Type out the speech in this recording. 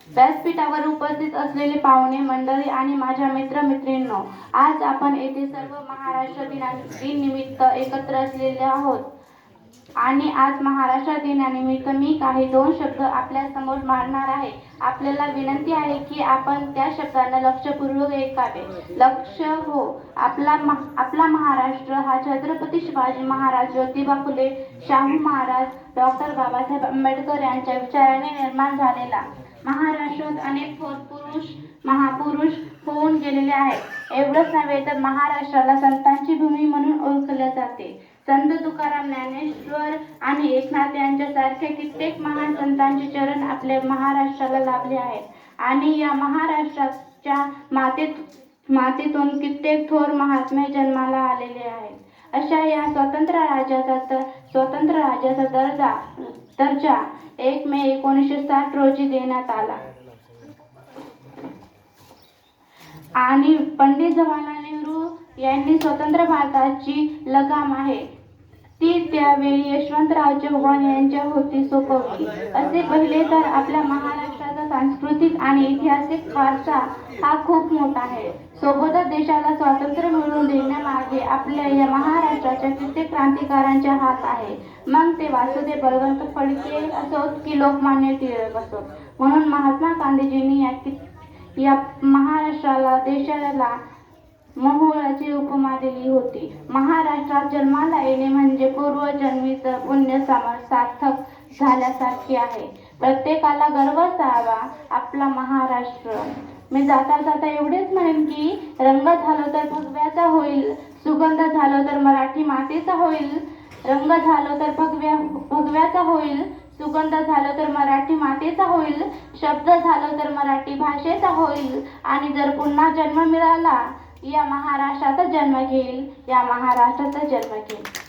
व्यासपीठावर उपस्थित असलेले पाहुणे मंडळी आणि माझ्या मित्रमैत्रिणींनो, आज आपण येथे सर्व महाराष्ट्र दिनानिमित्त एकत्र असलेले आहोत आणि आज महाराष्ट्र दिनानिमित्त मी काही दोन शब्द आपल्या समोर मांडणार आहे. आपल्याला विनंती आहे की आपण त्या शब्दांना लक्षपूर्वक ऐकावे. लक्ष हो. आपला महाराष्ट्र हा छत्रपती शिवाजी महाराज, ज्योतिबा फुले, शाहू महाराज, डॉक्टर बाबासाहेब आंबेडकर यांच्या विचाराने निर्माण झालेला. महाराष्ट्रात अनेक थोर महापुरुष होऊन गेलेले आहेत. एवढंच नव्हे तर महाराष्ट्राला संतांची भूमी म्हणून ओळखले जाते. संत तुकाराम, ज्ञानेश्वर आणि एकनाथ यांच्यासारख्या कित्येक महान संतांचे चरण आपल्या महाराष्ट्राला लाभले आहेत आणि या महाराष्ट्राच्या मातीतून कित्येक थोर महात्मे जन्माला आलेले आहेत. अशा या स्वतंत्र राज्याचा दर्जा 1 मे 1960 रोजी देण्यात आला आणि पंडित जवाहरलाल नेहरू यांनी स्वतंत्र भारताची लगाम आहे ती त्यावेळी यशवंतराव चव्हाण यांच्या हाती सोपवली. असे पाहिले तर आपल्या महाराष्ट्राचा सांस्कृतिक आणि ऐतिहासिक वारसा हा खूप मोठा आहे. सोबतच देशाला स्वातंत्र्य मिळवून देण्यामागे आपल्या या महाराष्ट्राच्या कित्येक क्रांतिकारकांचा हात आहे. मग ते वासुदेव बळवंत फडके असोत की लोकमान्य टिळक असोत. म्हणून महात्मा गांधीजींनी या महाराष्ट्राला, देशाला मोहोळाची उपमा दिली होती. महाराष्ट्रात जन्माला येणे म्हणजे पूर्वजन्मीचं पुण्य सार्थक झाल्यासारखे आहे. प्रत्येकाला गर्व असावा आपला महाराष्ट्र. मी जाता जाता एवढेच म्हणेन की रंग झालो तर भगव्याचा होईल, सुगंध झालो तर मराठी मातेचा होईल. रंग झालो तर भगव्याचा होईल, सुगंध झालो तर मराठी मातेचा होईल, शब्द झालो तर मराठी भाषेचा होईल आणि जर पुन्हा जन्म मिळाला या महाराष्ट्राचा जन्म घेईल, या महाराष्ट्राचा जन्म घेईल.